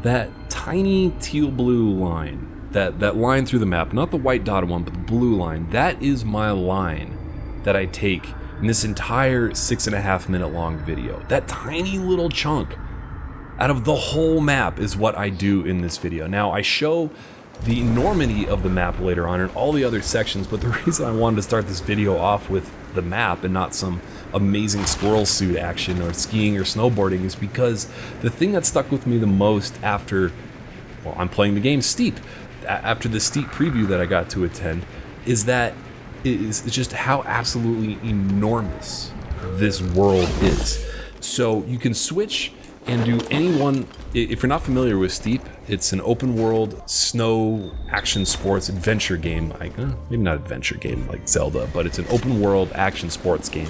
that tiny teal blue line, that line through the map, not the white dotted one, but the blue line, that is my line that I take in this entire 6.5 minute long video. That tiny little chunk out of the whole map is what I do in this video. Now, I show the enormity of the map later on in all the other sections, but the reason I wanted to start this video off with the map and not some amazing squirrel suit action or skiing or snowboarding is because the thing that stuck with me the most after, well, I'm playing the game Steep, after the Steep preview that I got to attend, is that it's just how absolutely enormous this world is. So you can switch and do any one. If you're not familiar with Steep, it's an open world snow action sports adventure game. Maybe not adventure game like Zelda, but it's an open world action sports game.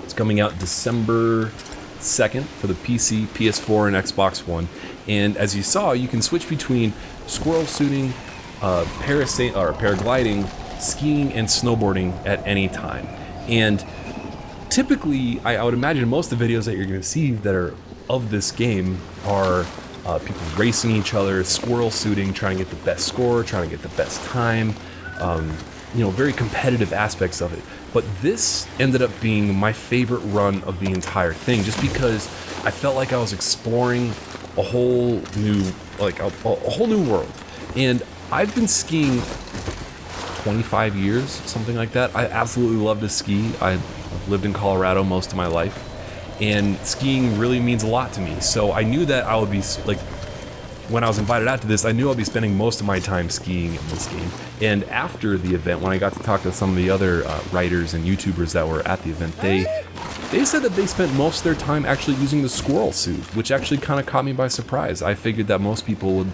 It's coming out December 2nd for the PC, PS4, and Xbox One. And as you saw, you can switch between squirrel suiting, paragliding, skiing, and snowboarding at any time. And typically, I would imagine most of the videos that you're going to see that are of this game are people racing each other, squirrel suiting, trying to get the best score, trying to get the best time, very competitive aspects of it. But this ended up being my favorite run of the entire thing, just because I felt like I was exploring a whole new, a whole new world. And I've been skiing 25 years, something like that. I absolutely love to ski. I've lived in Colorado most of my life, and skiing really means a lot to me. So I knew that I would be, when I was invited out to this, I knew I'd be spending most of my time skiing in this game. And after the event, when I got to talk to some of the other writers and YouTubers that were at the event, they said that they spent most of their time actually using the squirrel suit, which actually kind of caught me by surprise. I figured that most people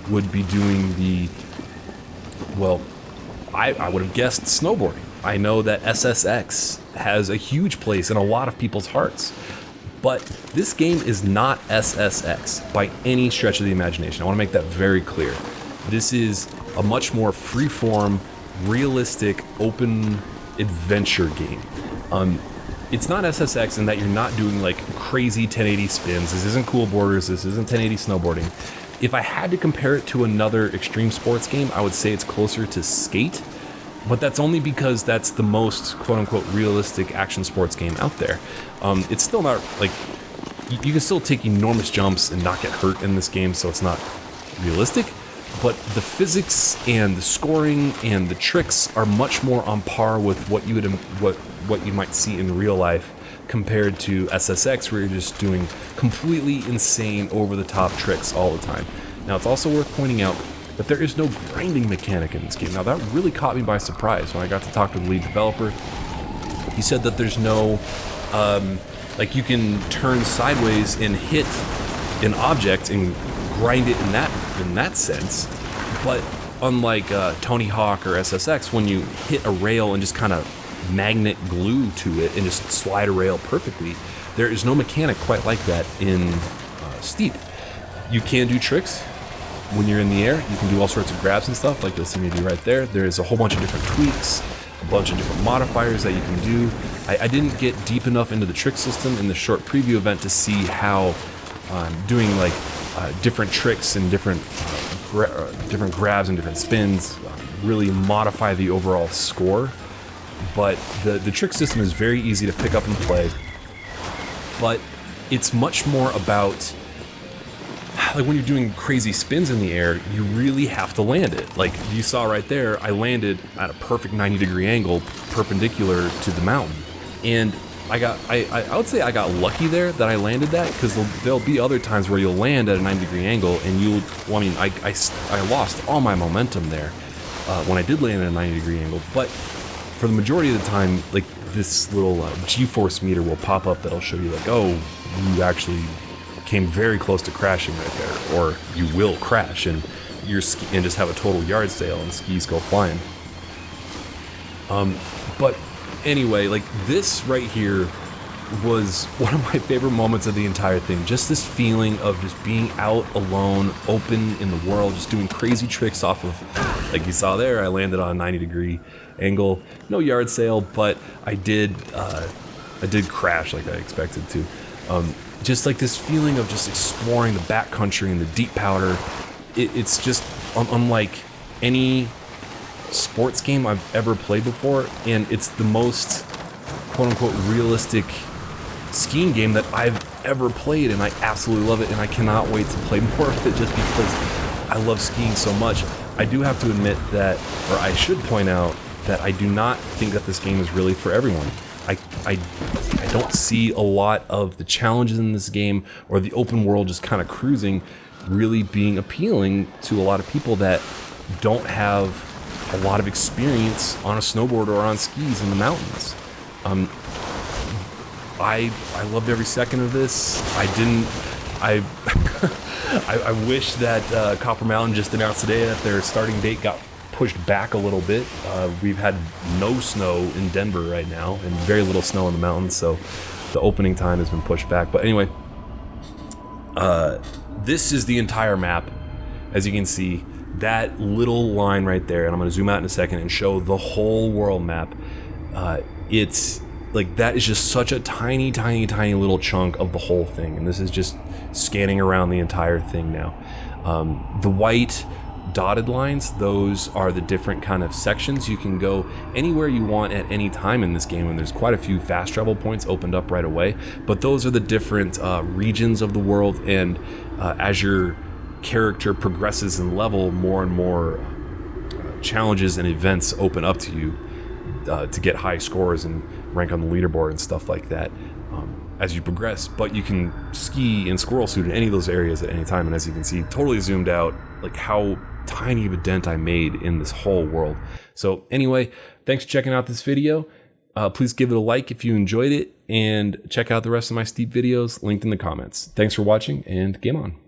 would be doing I would have guessed snowboarding. I know that SSX has a huge place in a lot of people's hearts, but this game is not SSX by any stretch of the imagination. I want to make that very clear. This is a much more freeform, realistic, open adventure game. It's not SSX in that you're not doing like crazy 1080 spins. This isn't Cool Borders. This isn't 1080 snowboarding. If I had to compare it to another extreme sports game, I would say it's closer to Skate, but that's only because that's the most quote-unquote realistic action sports game out there. It's still not, you can still take enormous jumps and not get hurt in this game, so it's not realistic, but the physics and the scoring and the tricks are much more on par with what you might see in real life compared to SSX, where you're just doing completely insane, over-the-top tricks all the time. Now, it's also worth pointing out that there is no grinding mechanic in this game. Now, that really caught me by surprise when I got to talk to the lead developer. He said that there's no, you can turn sideways and hit an object and grind it in that sense, but unlike Tony Hawk or SSX, when you hit a rail and just kind of magnet glue to it and just slide a rail perfectly, there is no mechanic quite like that in Steep. You can do tricks when you're in the air. You can do all sorts of grabs and stuff like you'll see me do right there. There's a whole bunch of different tweaks, a bunch of different modifiers that you can do. I didn't get deep enough into the trick system in the short preview event to see how doing different tricks and different grabs and different spins really modify the overall score. But the trick system is very easy to pick up and play, but it's much more about, when you're doing crazy spins in the air, you really have to land it. Like you saw right there, I landed at a perfect 90-degree angle perpendicular to the mountain, and I would say I got lucky there that I landed that, because there'll be other times where you'll land at a 90-degree angle and I lost all my momentum there when I did land at a 90-degree angle. But for the majority of the time, this little G-force meter will pop up that'll show you you actually came very close to crashing right there, or you will crash and just have a total yard sale and skis go flying. But anyway, this right here was one of my favorite moments of the entire thing. Just this feeling of just being out alone, open in the world, just doing crazy tricks off of, like you saw there, I landed on a 90-degree angle. No yard sale, but I did crash like I expected to. just like this feeling of just exploring the backcountry and the deep powder. It's just unlike any sports game I've ever played before, and it's the most quote-unquote realistic skiing game that I've ever played, and I absolutely love it, and I cannot wait to play more of it just because I love skiing so much. I do have to admit that, or I should point out, that I do not think that this game is really for everyone. I don't see a lot of the challenges in this game or the open world just kind of cruising really being appealing to a lot of people that don't have a lot of experience on a snowboard or on skis in the mountains. I loved every second of this. I wish that Copper Mountain just announced today that their starting date got pushed back a little bit. We've had no snow in Denver right now and very little snow in the mountains, so the opening time has been pushed back. But anyway, this is the entire map. As you can see, that little line right there, and I'm going to zoom out in a second and show the whole world map. It's like, that is just such a tiny little chunk of the whole thing, and this is just scanning around the entire thing now. The white dotted lines, those are the different kind of sections. You can go anywhere you want at any time in this game, and there's quite a few fast travel points opened up right away, but those are the different regions of the world, and as your character progresses in level, more and more challenges and events open up to you to get high scores and rank on the leaderboard and stuff like that as you progress. But you can ski in squirrel suit in any of those areas at any time, and as you can see, totally zoomed out, like how tiny of a dent I made in this whole world. So anyway, thanks for checking out this video. Please give it a like if you enjoyed it, and check out the rest of my Steep videos linked in the comments. Thanks for watching, and game on.